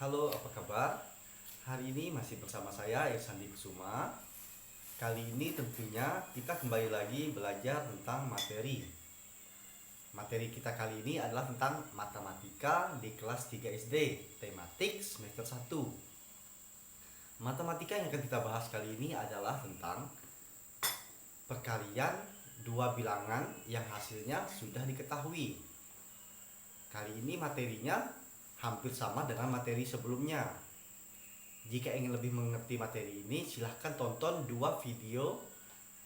Halo, apa kabar? Hari ini masih bersama saya Irsandi Kusuma. Kali ini tentunya kita kembali lagi belajar tentang materi. Materi kita kali ini adalah tentang matematika di kelas 3 SD, tematik semester 1. Matematika yang akan kita bahas kali ini adalah tentang perkalian dua bilangan yang hasilnya sudah diketahui. Kali ini materinya hampir sama dengan materi sebelumnya. Jika ingin lebih mengerti materi ini, silahkan tonton 2 video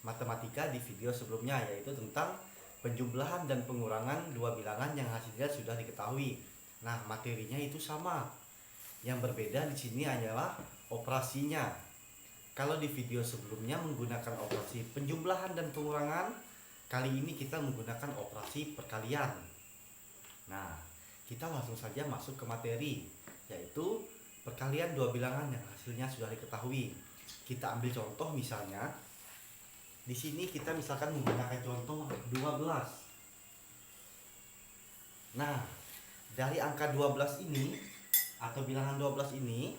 matematika di video sebelumnya, yaitu tentang penjumlahan dan pengurangan dua bilangan yang hasilnya sudah diketahui. Nah, materinya itu sama. Yang berbeda di sini hanyalah operasinya. Kalau di video sebelumnya menggunakan operasi penjumlahan dan pengurangan, kali ini kita menggunakan operasi perkalian. Nah, kita langsung saja masuk ke materi, yaitu perkalian dua bilangan yang hasilnya sudah diketahui. Kita ambil contoh misalnya. Di sini kita misalkan menggunakan contoh 12. Nah, dari angka 12 ini atau bilangan 12 ini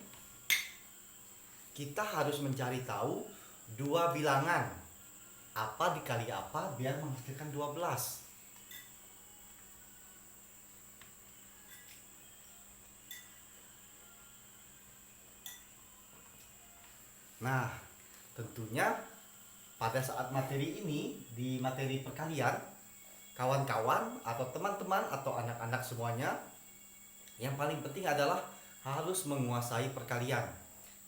kita harus mencari tahu dua bilangan apa dikali apa biar menghasilkan 12. Nah, tentunya pada saat materi ini, di materi perkalian, kawan-kawan atau teman-teman atau anak-anak semuanya, yang paling penting adalah harus menguasai perkalian.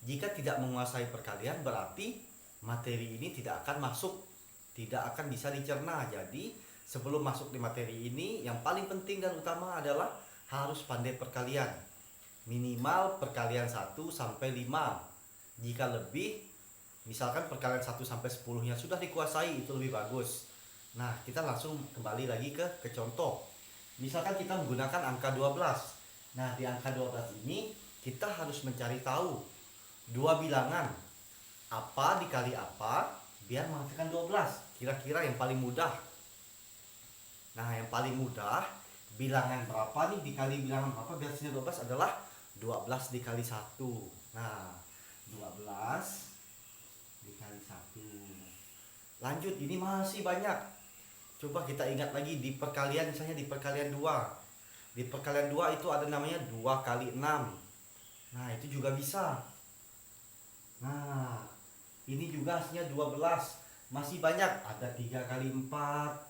Jika tidak menguasai perkalian, berarti materi ini tidak akan masuk, tidak akan bisa dicerna. Jadi, sebelum masuk di materi ini, yang paling penting dan utama adalah harus pandai perkalian. Minimal perkalian 1 sampai 5. Jika lebih, misalkan perkalian 1 sampai 10-nya sudah dikuasai, itu lebih bagus. Nah, kita langsung kembali lagi ke contoh. Misalkan kita menggunakan angka 12. Nah, di angka 12 ini kita harus mencari tahu dua bilangan apa dikali apa biar menghasilkan 12. Kira-kira yang paling mudah. Nah, yang paling mudah, bilangan berapa nih dikali bilangan berapa biar hasilnya 12 adalah 12 dikali 1. Nah, 12 dikali 1. Lanjut, ini masih banyak. Coba kita ingat lagi di perkalian, misalnya di perkalian 2. Di perkalian 2 itu ada namanya 2 kali 6. Nah, itu juga bisa. Nah, ini juga hasilnya 12. Masih banyak, ada 3 kali 4.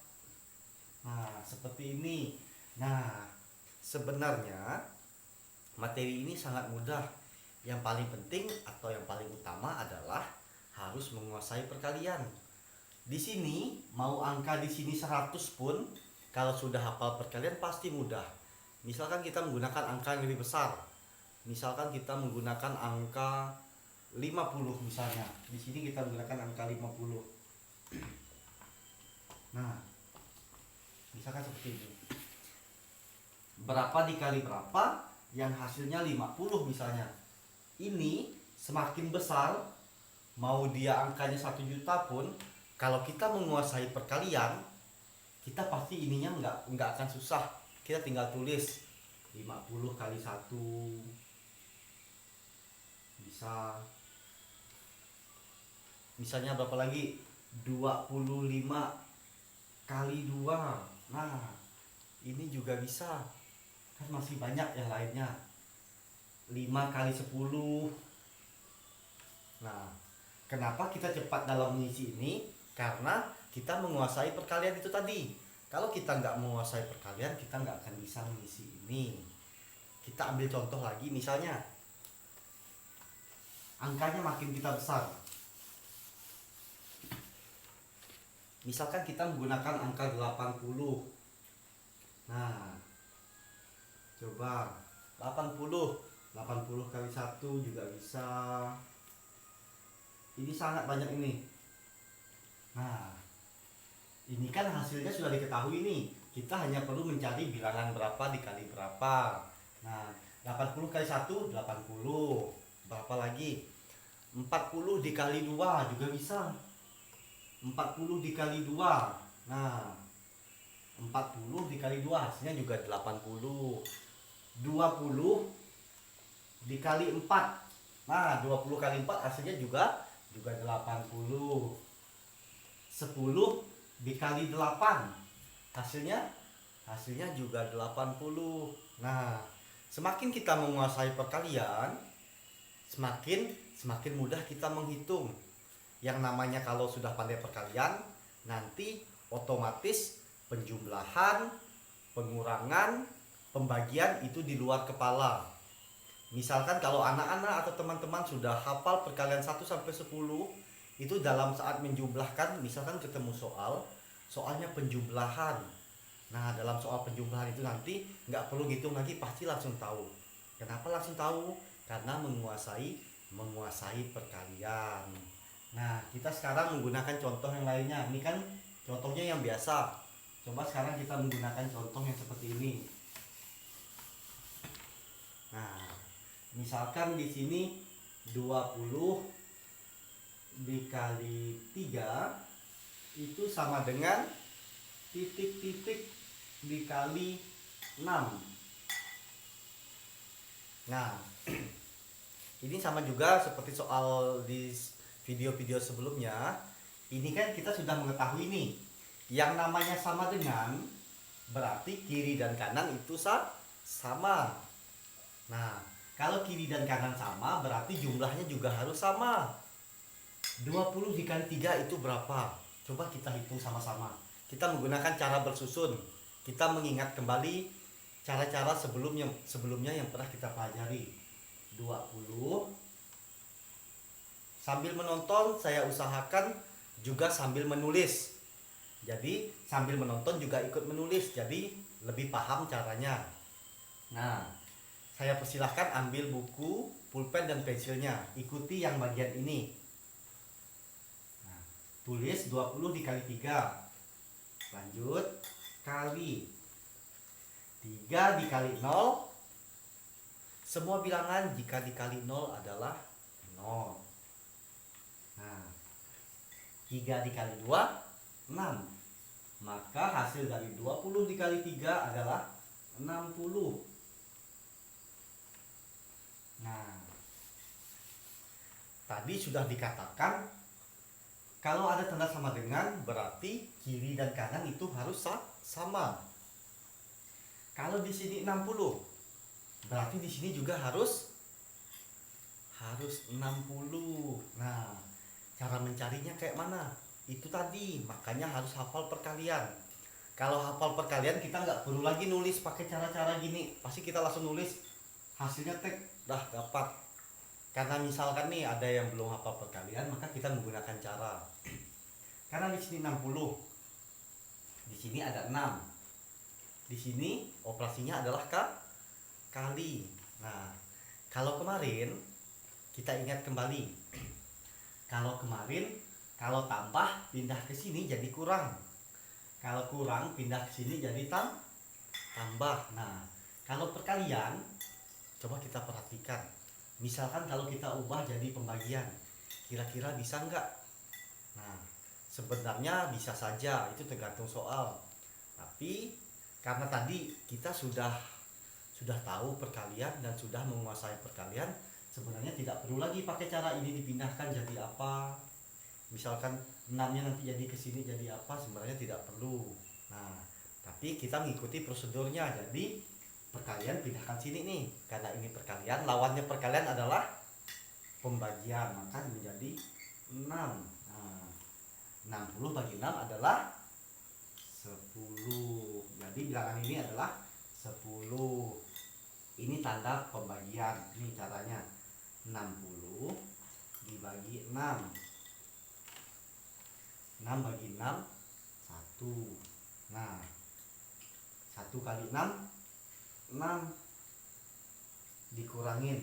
Nah, seperti ini. Nah, sebenarnya materi ini sangat mudah. Yang paling penting atau yang paling utama adalah harus menguasai perkalian. Di sini mau angka di sini 100 pun kalau sudah hafal perkalian pasti mudah. Misalkan kita menggunakan angka yang lebih besar. Misalkan kita menggunakan angka 50 misalnya. Di sini kita menggunakan angka 50. Nah, misalkan seperti ini. Berapa dikali berapa yang hasilnya 50 misalnya. Ini semakin besar, mau dia angkanya 1 juta pun, kalau kita menguasai perkalian, kita pasti ininya nggak akan susah. Kita tinggal tulis 50 kali 1 bisa, misalnya berapa lagi, 25 kali 2. Nah, ini juga bisa, kan masih banyak yang lainnya, 5 kali 10. Nah, kenapa kita cepat dalam mengisi ini? Karena kita menguasai perkalian itu tadi. Kalau kita nggak menguasai perkalian, kita nggak akan bisa mengisi ini. Kita ambil contoh lagi, misalnya angkanya makin kita besar. Misalkan kita menggunakan angka 80. Nah, coba 80 kali 1 juga bisa. Ini sangat banyak ini. Nah, ini kan hasilnya sudah diketahui nih. Kita hanya perlu mencari bilangan berapa dikali berapa. Nah, 80 kali 1 80. Berapa lagi? 40 dikali 2 juga bisa. 40 dikali 2. Nah, 40 dikali 2 hasilnya juga 80. 20 dikali 4. Nah, 20 kali 4 hasilnya juga 80. 10 dikali 8 hasilnya juga 80. Nah, semakin kita menguasai perkalian, semakin mudah kita menghitung. Yang namanya kalau sudah pandai perkalian, nanti otomatis penjumlahan, pengurangan, pembagian itu di luar kepala. Misalkan kalau anak-anak atau teman-teman sudah hafal perkalian 1 sampai 10, itu dalam saat menjumlahkan, misalkan ketemu soalnya penjumlahan. Nah, dalam soal penjumlahan itu nanti nggak perlu hitung lagi, pasti langsung tahu. Kenapa langsung tahu? Karena menguasai perkalian. Nah, kita sekarang menggunakan contoh yang lainnya. Ini kan contohnya yang biasa. Coba sekarang kita menggunakan contoh yang seperti ini. Nah, misalkan di sini 20 dikali 3 itu sama dengan titik-titik dikali 6. Nah, ini sama juga seperti soal di video-video sebelumnya. Ini kan kita sudah mengetahui nih, yang namanya sama dengan berarti kiri dan kanan itu sama. Nah, kalau kiri dan kanan sama berarti jumlahnya juga harus sama. 20 dikali 3 itu berapa? Coba kita hitung sama-sama. Kita menggunakan cara bersusun. Kita mengingat kembali cara-cara sebelumnya yang pernah kita pelajari. 20. Sambil menonton saya usahakan juga sambil menulis. Jadi sambil menonton juga ikut menulis, jadi lebih paham caranya. Nah, saya persilahkan ambil buku, pulpen dan pensilnya. Ikuti yang bagian ini. Nah, tulis 20 dikali 3. Lanjut, kali 3 dikali 0. Semua bilangan jika dikali 0 adalah 0. Nah, 3 dikali 2, 6. Maka hasil dari 20 dikali 3 adalah 60. Nah, tadi sudah dikatakan kalau ada tanda sama dengan berarti kiri dan kanan itu harus sama. Kalau di sini 60, berarti di sini juga harus 60. Nah, cara mencarinya kayak mana? Itu tadi, makanya harus hafal perkalian. Kalau hafal perkalian kita nggak perlu lagi nulis pakai cara-cara gini. Pasti kita langsung nulis hasilnya dah dapat. Karena misalkan nih ada yang belum hafal perkalian, maka kita menggunakan cara. Karena di sini 60, di sini ada 6. Di sini operasinya adalah kali. Nah, kalau kemarin kita ingat kembali. Kalau kemarin kalau tambah pindah ke sini jadi kurang. Kalau kurang pindah ke sini jadi tambah. Nah, kalau perkalian coba kita perhatikan. Misalkan kalau kita ubah jadi pembagian, kira-kira bisa nggak? Nah, sebenarnya bisa saja, itu tergantung soal. Tapi karena tadi kita sudah tahu perkalian dan sudah menguasai perkalian, sebenarnya tidak perlu lagi pakai cara ini dipindahkan jadi apa. Misalkan 6-nya nanti jadi ke sini jadi apa, sebenarnya tidak perlu. Nah, tapi kita mengikuti prosedurnya. Jadi perkalian pindahkan sini nih, karena ini perkalian, lawannya perkalian adalah pembagian, maka menjadi 6. Nah, 60 bagi 6 adalah 10. Jadi bilangan ini adalah 10. Ini tanda pembagian. Ini caranya. 60 dibagi 6. 6 bagi 6 1. Nah, 1 kali 6 6. Dikurangin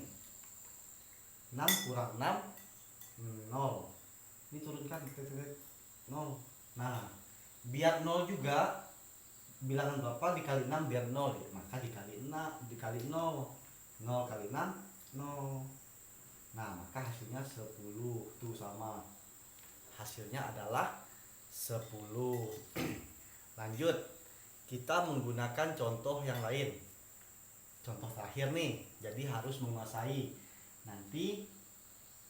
6 kurang 6 0. Ini turunkan 0. Nah, biar 0 juga bilangan berapa dikali 6 biar 0 ya. Maka dikali 6 dikali 0. 0 kali 6 0. Nah, maka hasilnya 10. Tuh sama. Hasilnya adalah 10. Lanjut, kita menggunakan contoh yang lain. contoh terakhir nih, jadi harus menguasai. Nanti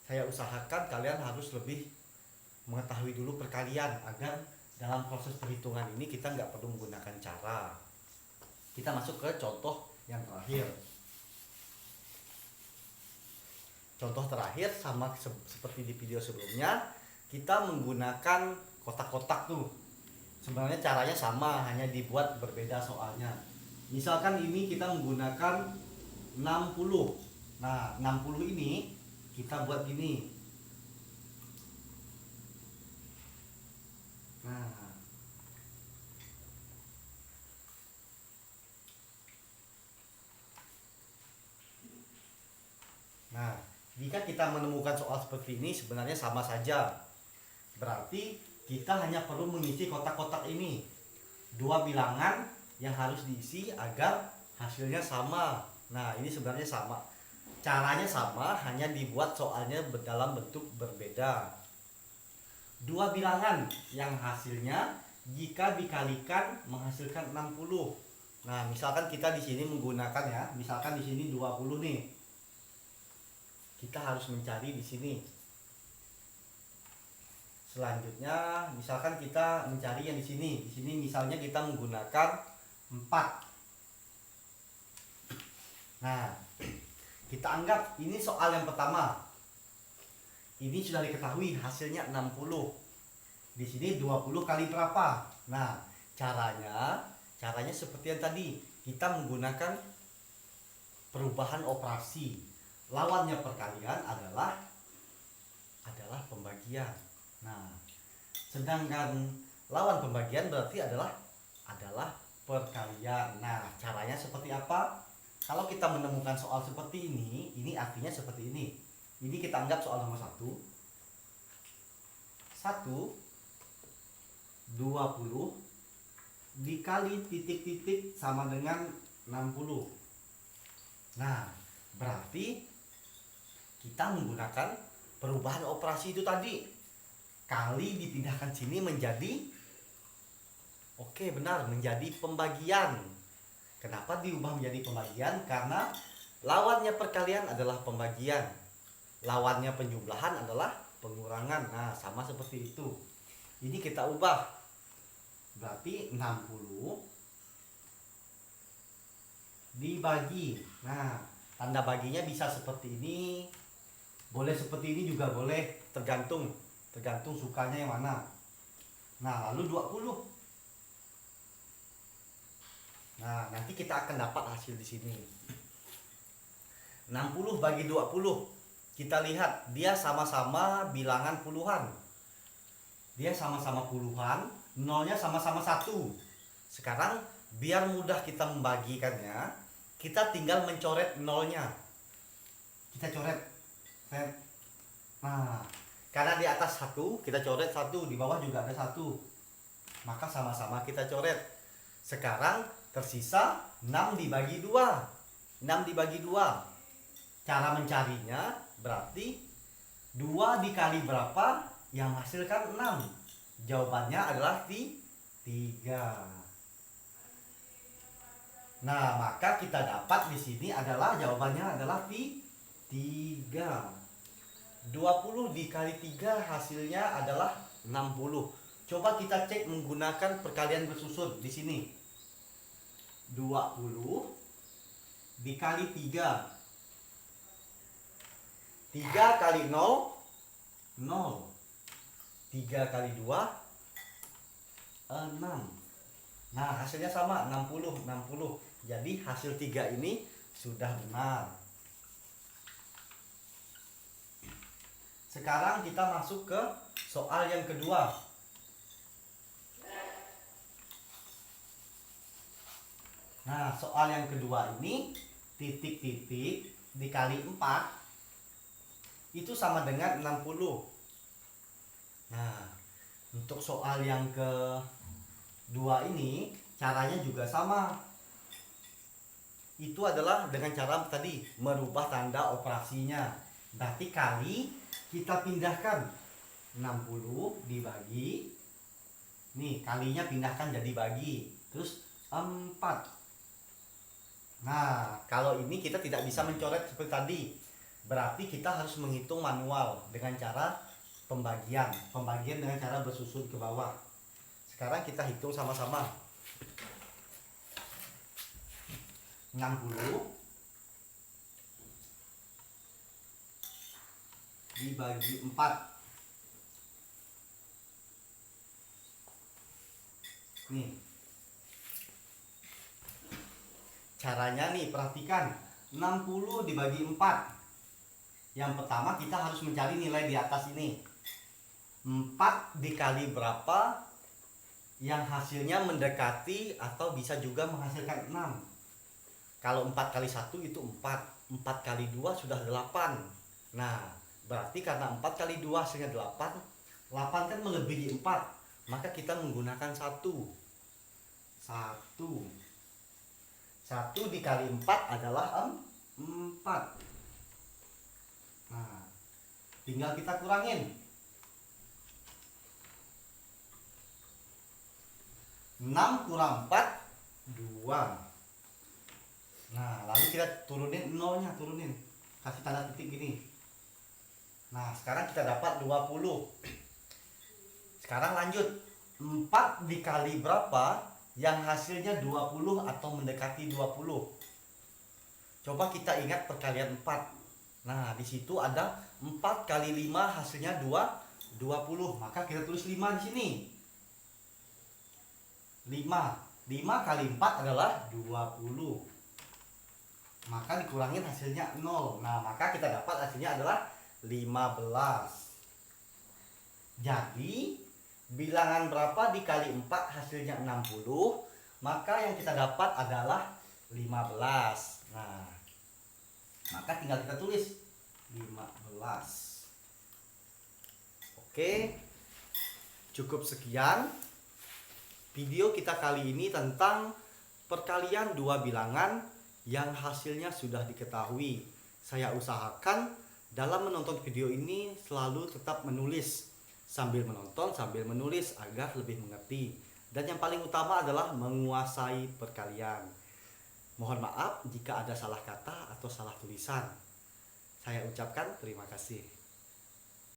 saya usahakan kalian harus lebih mengetahui dulu perkalian agar dalam proses perhitungan ini kita nggak perlu menggunakan cara. Kita masuk ke contoh yang terakhir. Contoh terakhir sama seperti di video sebelumnya, kita menggunakan kotak-kotak tuh. Sebenarnya caranya sama, hanya dibuat berbeda soalnya. Misalkan ini kita menggunakan 60. Nah, 60 ini kita buat gini. Nah, jika kita menemukan soal seperti ini sebenarnya sama saja. Berarti kita hanya perlu mengisi kotak-kotak ini. Dua bilangan yang harus diisi agar hasilnya sama. Nah, ini sebenarnya sama. Caranya sama, hanya dibuat soalnya dalam bentuk berbeda. Dua bilangan yang hasilnya jika dikalikan menghasilkan 60. Nah, misalkan kita di sini menggunakan ya, misalkan di sini 20 nih. Kita harus mencari di sini. Selanjutnya, misalkan kita mencari yang di sini. Di sini misalnya kita menggunakan 4. Nah, kita anggap ini soal yang pertama. Ini sudah diketahui hasilnya 60. Di sini 20 kali berapa? Nah, caranya seperti yang tadi. Kita menggunakan perubahan operasi. Lawannya perkalian adalah pembagian. Nah, sedangkan lawan pembagian berarti adalah perkalian. Nah, caranya seperti apa? Kalau kita menemukan soal seperti ini artinya seperti ini. Ini kita anggap soal nomor 1. 20 dikali titik-titik sama dengan 60. Nah, berarti kita menggunakan perubahan operasi itu tadi. Kali dipindahkan sini menjadi, oke benar, menjadi pembagian. Kenapa diubah menjadi pembagian? Karena lawannya perkalian adalah pembagian, lawannya penjumlahan adalah pengurangan. Nah, sama seperti itu. Ini kita ubah. Berarti 60 dibagi. Nah, tanda baginya bisa seperti ini, boleh seperti ini juga boleh, tergantung sukanya yang mana. Nah, lalu 20. Nah, nanti kita akan dapat hasil di sini. 60 bagi 20. Kita lihat dia sama-sama bilangan puluhan. Dia sama-sama puluhan, nolnya sama-sama 1. Sekarang biar mudah kita membagikannya, kita tinggal mencoret nolnya. Kita coret. Nah, karena di atas 1 kita coret 1, di bawah juga ada 1. Maka sama-sama kita coret. Sekarang tersisa 6 dibagi 2. 6 dibagi 2. Cara mencarinya berarti 2 dikali berapa yang menghasilkan 6. Jawabannya adalah 3. Nah, maka kita dapat di sini adalah jawabannya adalah 3. 20 dikali 3 hasilnya adalah 60. Coba kita cek menggunakan perkalian bersusun di sini. 20 dikali 3. 3 kali 0, 0. 3 kali 2, 6. Nah, hasilnya sama, 60. Jadi hasil 3 ini sudah benar. Sekarang kita masuk ke soal yang kedua. Nah, soal yang kedua ini titik-titik dikali 4 itu sama dengan 60. Nah, untuk soal yang kedua ini caranya juga sama. Itu adalah dengan cara tadi merubah tanda operasinya. Berarti kali kita pindahkan 60 dibagi. Nih, kalinya pindahkan jadi bagi. Terus 4. Nah, kalau ini kita tidak bisa mencoret seperti tadi. Berarti kita harus menghitung manual dengan cara pembagian. Pembagian dengan cara bersusun ke bawah. Sekarang kita hitung sama-sama. 60 dibagi 4. Nih. Caranya nih, perhatikan. 60 dibagi 4. Yang pertama kita harus mencari nilai di atas ini. 4 dikali berapa yang hasilnya mendekati atau bisa juga menghasilkan 6. Kalau 4 kali 1 itu 4. 4 kali 2 sudah 8. Nah, berarti karena 4 kali 2 hasilnya 8. 8 kan melebihi 4. Maka kita menggunakan 1. 1 dikali 4 adalah 4. Nah, tinggal kita kurangin. 6 kurang 4, 2. Nah, lalu kita turunin nolnya, turunin. Kasih tanda titik gini. Nah, sekarang kita dapat 20. Sekarang lanjut. 4 dikali berapa yang hasilnya 20 atau mendekati 20? Coba kita ingat perkalian 4. Nah, di situ ada 4 kali 5 hasilnya 20. Maka kita tulis 5 di sini. 5 kali 4 adalah 20. Maka dikurangin hasilnya 0. Nah, maka kita dapat hasilnya adalah 15. Jadi bilangan berapa dikali 4 hasilnya 60. Maka yang kita dapat adalah 15. Nah, maka tinggal kita tulis 15. Oke, cukup sekian video kita kali ini tentang perkalian dua bilangan yang hasilnya sudah diketahui. Saya usahakan dalam menonton video ini selalu tetap menulis, sambil menonton sambil menulis agar lebih mengerti. Dan yang paling utama adalah menguasai perkalian. Mohon maaf jika ada salah kata atau salah tulisan. Saya ucapkan terima kasih.